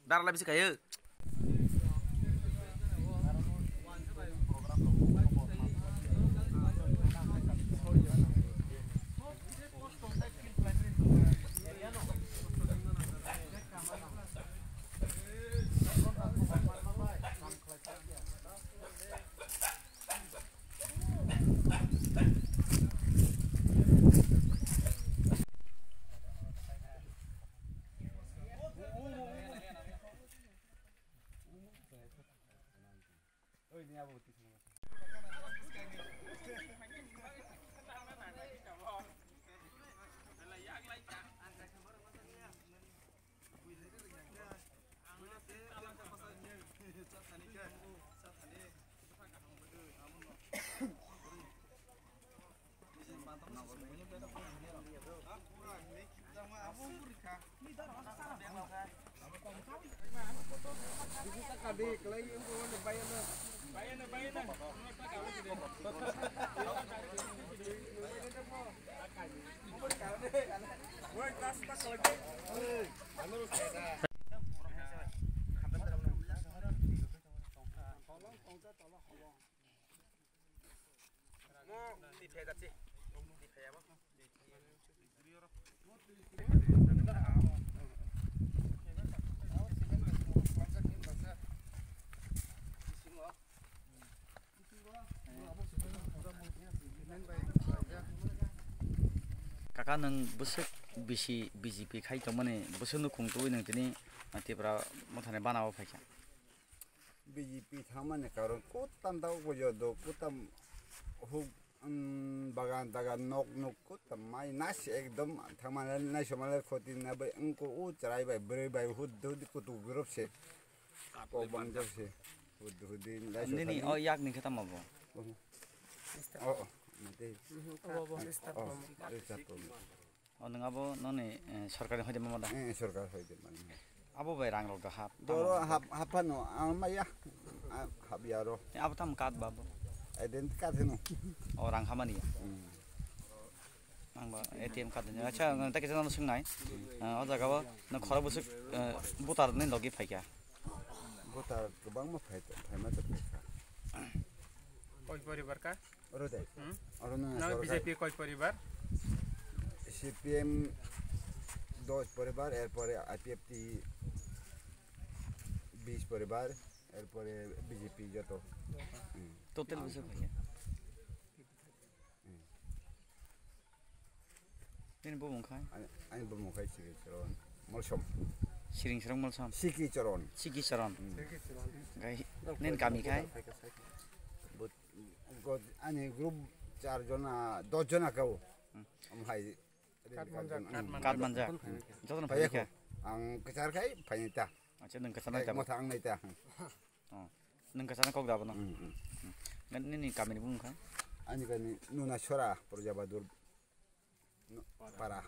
Dar lebih sekaya. Kakak neng besok bisi BJP khai tomane besok nukung tuh neng tini TIPRA mothane bana apa Phaikha. BJP thamane karon kutam tahu bojodo kutam hub bagan tagan nok kutam mai nas ekdom thamane nai somale khotin na bai engko u charai bai bre bai hud kutu grup se ko bangjar se hudin lai so Ini oh yak nih kita mau. oh nanti Oh neng abo none सरकार होते मामा dah. सरकार होते mana Abo bay rang loga hap. doro hapan no amaya hab yaro Abo tam kat babo. identitas no Orang hamani ya. Ang ba ATM kat nya. Acha nang tak kita nang sungai. Oh jaga ba nang khara busuk butar nih logi Phaikha. butar kebang mah Phaikha कोई परिवार का और दे और ना बीजेपी कोई परिवार CPM dos परिवार एरपरे IPF 20 परिवार एरपरे BJP जतो Total busuk Phaikha. Ini bu mungkai. Ani bermukai siki choran molsom Siring serang molsom. siki choran Siki choran. Gai nen kami khai. but ani group 4 jona 2 jona kau hai Kat manja. Jodoh Phaikha. ang kecar kai panita Acha neng kesana ta. motha ang naita Oh. Neng kesana kok dah no. Ngan ini kami ni mungkai. ani kan nuna chora projabadur para